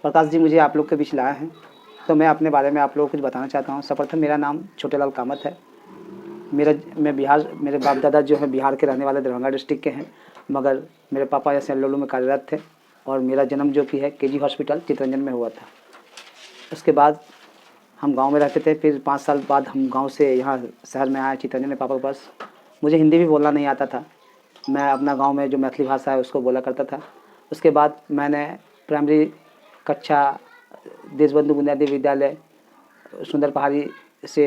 प्रकाश जी मुझे आप लोग के बीच लाए हैं, तो मैं अपने बारे में आप लोगों को कुछ बताना चाहता हूँ। सर्वप्रथम मेरा नाम छोटेलाल कामत है। मेरे बाप दादा जो हैं बिहार के रहने वाले, दरभंगा डिस्ट्रिक्ट के हैं, मगर मेरे पापा ऐसे लल्लू में कार्यरत थे और मेरा जन्म जो कि है केजी हॉस्पिटल चितरंजन में हुआ था। उसके बाद हम गांव में रहते थे, फिर 5 साल बाद हम गांव से यहाँ शहर में आए चितरंजन में पापा के पास। मुझे हिंदी भी बोलना नहीं आता था, मैं अपना गांव में जो मैथिली भाषा है उसको बोला करता था। उसके बाद मैंने प्राइमरी कक्षा देशबंधु बुनियादी विद्यालय सुंदर पहाड़ी से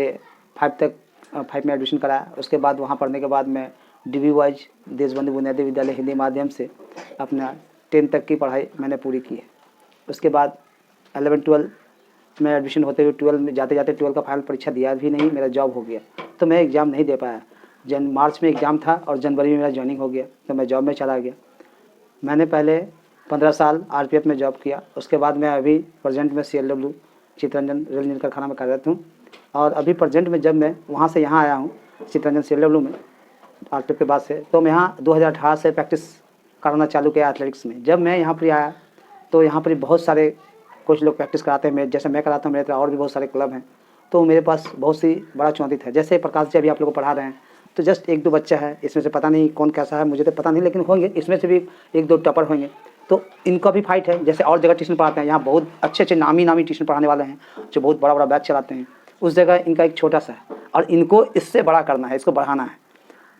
5 में एडमिशन कराया। उसके बाद वहाँ पढ़ने के बाद मैं DB वाइज देशबंधु बुनियादी विद्यालय हिंदी माध्यम से अपना 10 तक की पढ़ाई मैंने पूरी की है। उसके बाद 11-12 में एडमिशन होते हुए 12 में जाते जाते 12 का फाइनल परीक्षा दिया भी नहीं, मेरा जॉब हो गया, तो मैं एग्ज़ाम नहीं दे पाया। मार्च में एग्ज़ाम था और जनवरी में मेरा ज्वाइनिंग हो गया, तो मैं जॉब में चला गया। मैंने पहले 15 साल RPF में जॉब किया। उसके बाद मैं अभी प्रेजेंट में CLW चितरंजन रेल इंजन कारखाना में कार्यरत हूँ। और अभी प्रेजेंट में जब मैं वहाँ से यहाँ आया हूँ चितरंजन CLW में RPF के बाद से, तो मैं यहाँ 2018 से प्रैक्टिस कराना चालू किया एथलेटिक्स में। जब मैं यहाँ पर आया तो यहाँ पर बहुत सारे कुछ लोग प्रैक्टिस कराते हैं, जैसे मैं कराता हूँ, मेरे तरह और भी बहुत सारे क्लब हैं, तो मेरे पास बहुत सी बड़ा चुनौती है। जैसे प्रकाश जी अभी आप लोगों को पढ़ा रहे हैं, तो जस्ट 1-2 बच्चा है, इसमें से पता नहीं कौन कैसा है, मुझे तो पता नहीं, लेकिन होंगे इसमें से भी 1-2 टॉपर होंगे, तो इनका भी फाइट है। जैसे और जगह ट्यूशन पढ़ाते हैं, यहाँ बहुत अच्छे नामी ट्यूशन पढ़ाने वाले हैं जो बहुत बड़ा बैच चलाते हैं, उस जगह इनका एक छोटा सा है और इनको इससे बड़ा करना है, इसको बढ़ाना है।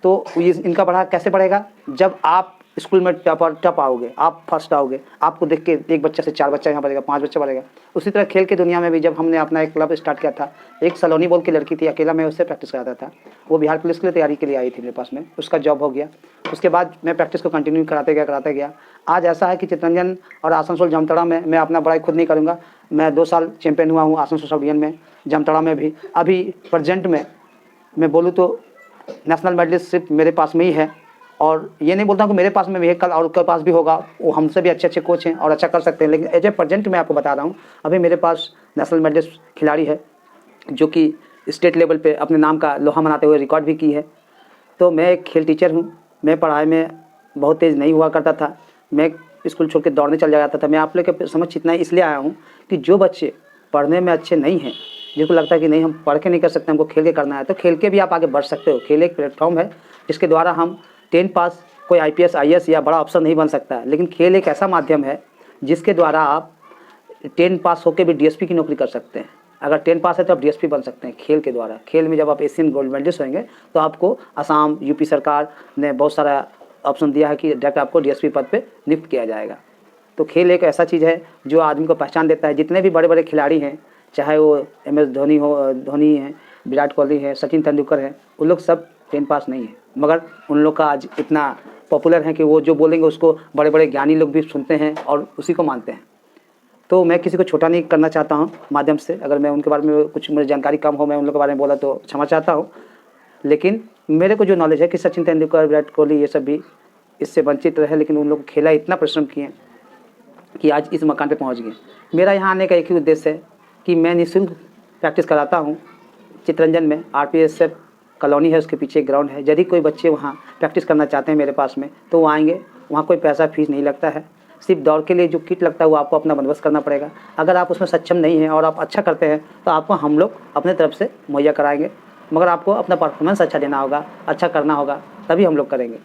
तो ये इनका बढ़ा कैसे बढ़ेगा? जब आप स्कूल में टॉप आओगे, आप फर्स्ट आओगे, आपको देख के एक बच्चा से 4 बच्चा यहाँ बढ़ेगा, 5 बच्चा बढ़ेगा। उसी तरह खेल की दुनिया में भी जब हमने अपना एक क्लब स्टार्ट किया था, एक सलोनी बोल की लड़की थी, अकेला मैं उससे प्रैक्टिस कराता था, वो बिहार पुलिस के लिए तैयारी के लिए आई थी मेरे पास में, उसका जॉब हो गया। उसके बाद मैं प्रैक्टिस को कंटिन्यू कराते गया। आज ऐसा है कि चितरंजन और आसनसोल जामताड़ा में मैं अपना बड़ाई खुद नहीं करूँगा, मैं 2 साल चैंपियन हुआ हूँ आसनसोल सब डिवीजन में, जामताड़ा में भी। अभी प्रेजेंट में मैं बोलूँ तो नेशनल मेडलिस्ट सिर्फ मेरे पास में ही है, और ये नहीं बोलता हूँ कि मेरे पास में भी है, कल और उसके पास भी होगा, वो हमसे भी अच्छे कोच हैं और अच्छा कर सकते हैं। लेकिन एज ए प्रेजेंट मैं आपको बता रहा हूँ, अभी मेरे पास नेशनल मेडलिस्ट खिलाड़ी है जो कि स्टेट लेवल पे अपने नाम का लोहा मनाते हुए रिकॉर्ड भी की है। तो मैं एक खेल टीचर हूँ, मैं पढ़ाई में बहुत तेज़ नहीं हुआ करता था, मैं स्कूल छोड़ के दौड़ने चल जाता था। मैं आप लोग के समझ इतना इसलिए आया हूँ कि जो बच्चे पढ़ने में अच्छे नहीं हैं, जिनको लगता है कि नहीं हम पढ़ के नहीं कर सकते, हमको खेल के करना है, तो खेल के भी आप आगे बढ़ सकते हो। खेल एक प्लेटफॉर्म है जिसके द्वारा हम 10 पास कोई IPS IAS या बड़ा अफसर नहीं बन सकता है, लेकिन खेल एक ऐसा माध्यम है जिसके द्वारा आप 10 पास होकर भी DSP की नौकरी कर सकते हैं। अगर 10 पास है तो आप DSP बन सकते हैं खेल के द्वारा। खेल में जब आप एशियन गोल्ड मेडलिस्ट होंगे तो आपको असम UP सरकार ने बहुत सारा ऑप्शन दिया है कि डायरेक्ट आपको DSP पद पर नियुक्त किया जाएगा। तो खेल एक ऐसा चीज़ है जो आदमी को पहचान देता है। जितने भी बड़े बड़े खिलाड़ी हैं, चाहे वो MS धोनी हैं, विराट कोहली है, सचिन तेंदुलकर है, उन लोग सब 10 पास नहीं है, मगर उन लोग का आज इतना पॉपुलर है कि वो जो बोलेंगे उसको बड़े बड़े ज्ञानी लोग भी सुनते हैं और उसी को मानते हैं। तो मैं किसी को छोटा नहीं करना चाहता हूँ माध्यम से, अगर मैं उनके बारे में कुछ मुझे जानकारी कम हो, मैं उन लोग के बारे में बोला तो क्षमा चाहता हूँ। लेकिन मेरे को जो नॉलेज है कि सचिन तेंदुलकर, विराट कोहली, ये सब भी इससे वंचित रहे, लेकिन उन लोग खेला इतना परिश्रम किए कि आज इस मकान पे पहुंच गए। मेरा यहाँ आने का एक ही उद्देश्य है कि मैं निःशुल्क प्रैक्टिस कराता हूँ चितरंजन में। RPSF कॉलोनी है, उसके पीछे एक ग्राउंड है। यदि कोई बच्चे वहाँ प्रैक्टिस करना चाहते हैं मेरे पास में, तो वो आएंगे, वहाँ कोई पैसा फीस नहीं लगता है। सिर्फ दौड़ के लिए जो किट लगता है वो आपको अपना बंदोबस्त करना पड़ेगा। अगर आप उसमें सक्षम नहीं हैं और आप अच्छा करते हैं तो आपको हम लोग अपने तरफ से मुहैया कराएंगे, मगर आपको अपना परफॉर्मेंस अच्छा देना होगा, अच्छा करना होगा, तभी हम लोग करेंगे।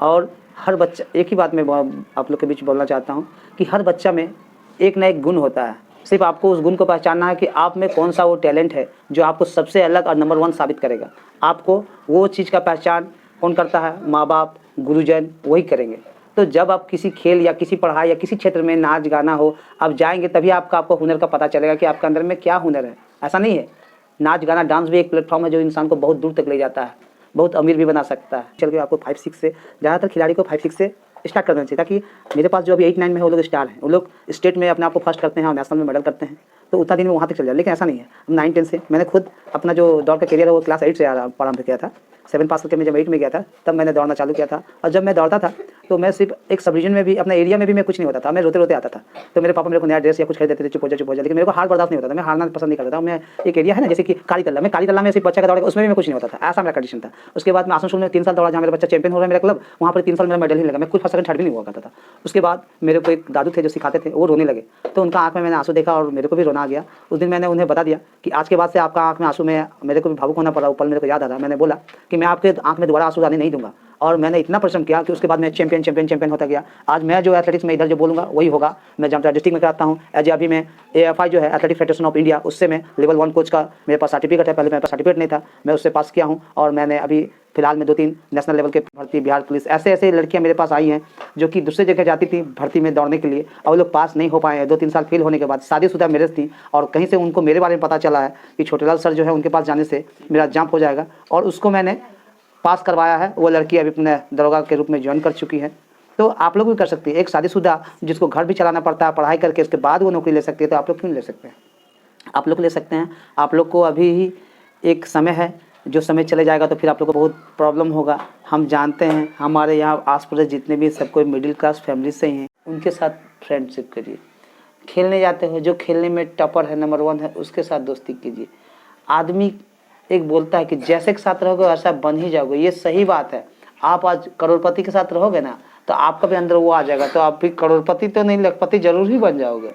और हर बच्चा, एक ही बात मैं आप लोग के बीच बोलना चाहता हूँ कि हर बच्चा में एक ना एक गुण होता है, सिर्फ आपको उस गुण को पहचानना है कि आप में कौन सा वो टैलेंट है जो आपको सबसे अलग और नंबर 1 साबित करेगा। आपको वो चीज़ का पहचान कौन करता है? माँ बाप, गुरुजन, वही करेंगे। तो जब आप किसी खेल या किसी पढ़ाई या किसी क्षेत्र में नाच गाना हो, आप जाएंगे तभी आपको हुनर का पता चलेगा कि आपके अंदर में क्या हुनर है। ऐसा नहीं है, नाच गाना डांस भी एक प्लेटफॉर्म है जो इंसान को बहुत दूर तक ले जाता है, बहुत अमीर भी बना सकता है। चल के आपको 5-6 से, ज़्यादातर खिलाड़ी को 5-6 से स्टार्ट कर देना चाहिए, ताकि मेरे पास जो अभी 8-9 में है वो लोग स्टार हैं, वो लोग स्टेट में अपने आप को फर्स्ट करते हैं और नेशनल में मेडल करते हैं, तो उतना दिन में वहाँ तक चल जाए। लेकिन ऐसा नहीं है, 9-10 से मैंने खुद अपना जो दौड़ का करियर है वो क्लास 8 से प्रारंभ किया था। 7 पास करके मैं जब 8 में गया था तब मैंने दौड़ना चालू किया था। और जब मैं दौड़ता था तो मैं सिर्फ एक सब रीजन में भी, अपना एरिया में भी मैं कुछ नहीं होता था, मैं रोते रोते आता था। तो मेरे पापा मेरे को नया ड्रेस या कुछ खरीद देते थे, चुप हो जा, लेकिन मेरे को हार बर्दाश्त नहीं होता था, मैं हारना पसंद नहीं करता था। मैं एक एरिया है ना, जैसे कि काली तल्ला में सिर्फ बच्चा का दौड़ेगा, उसमें भी मैं कुछ नहीं होता था, ऐसा मेरा कंडीशन था। उसके बाद मैं आसनसोल में 3 साल दौड़ा, जहाँ मेरा बच्चा चैंपियन हो रहा है मेरा क्लब, वहाँ पर 3 साल मेरा मेडल ही लगा, मैं कुछ फर्स्ट सेकंड थर्ड भी नहीं हुआ करता था। उसके बाद मेरे को एक दादू थे जो सिखाते थे, वो रोने लगे, तो उनका आँख में मैंने आंसू देखा और मेरे को भी रोना आ गया। उस दिन मैंने उन्हें बता दिया कि आज के बाद से आपका आँख में आंसू में मेरे को भी भावुक होना पड़ा। वो पल मेरे को याद आ रहा। मैंने बोला कि मैं आपके आँख में दोबारा आंसू आने नहीं दूंगा, और मैंने इतना परिश्रम किया कि उसके बाद मैं चैंपियन होता गया। आज मैं जो एथलेटिक्स में इधर जो बोलूँगा वही होगा। मैं जामताड़ा डिस्ट्रिक्ट में कराता हूँ एज अभी मैं AFI जो है एथलेटिक फेडरेशन ऑफ इंडिया, उससे मैं लेवल 1 कोच का मेरे पास सर्टिफिकेट है। पहले मेरे पास सर्टिफिकेट नहीं था, मैं उससे पास किया हूँ। और मैंने अभी फिलहाल में 2-3 नेशनल लेवल के भर्ती, बिहार पुलिस, ऐसे लड़कियाँ मेरे पास आई हैं जो कि दूसरी जगह जाती थी भर्ती में दौड़ने के लिए, और वो लोग पास नहीं हो पाए हैं। 2-3 साल फेल होने के बाद शादीशुदा मेरिज थी, और कहीं से उनको मेरे बारे में पता चला है कि छोटेलाल सर जो है उनके पास जाने से मेरा जंप हो जाएगा, और उसको मैंने पास करवाया है। वो लड़की अभी अपने दरोगा के रूप में ज्वाइन कर चुकी है। तो आप लोग भी कर सकती है। एक शादीशुदा जिसको घर भी चलाना पड़ता है, पढ़ाई करके उसके बाद वो नौकरी ले सकती है, तो आप लोग क्यों नहीं ले सकते हैं? आप लोग ले सकते हैं। आप लोग को अभी ही एक समय है, जो समय चले जाएगा तो फिर आप लोग को बहुत प्रॉब्लम होगा। हम जानते हैं, हमारे यहाँ आस पड़ोस जितने भी सब कोई मिडिल क्लास फैमिली से ही हैं, उनके साथ फ्रेंडशिप करिए। खेलने जाते हो, जो खेलने में टॉपर है, नंबर 1 है, उसके साथ दोस्ती कीजिए। आदमी एक बोलता है कि जैसे के साथ रहोगे वैसा बन ही जाओगे, ये सही बात है। आप आज करोड़पति के साथ रहोगे ना, तो आपका भी अंदर वो आ जाएगा, तो आप भी करोड़पति तो नहीं, लखपति जरूर ही बन जाओगे।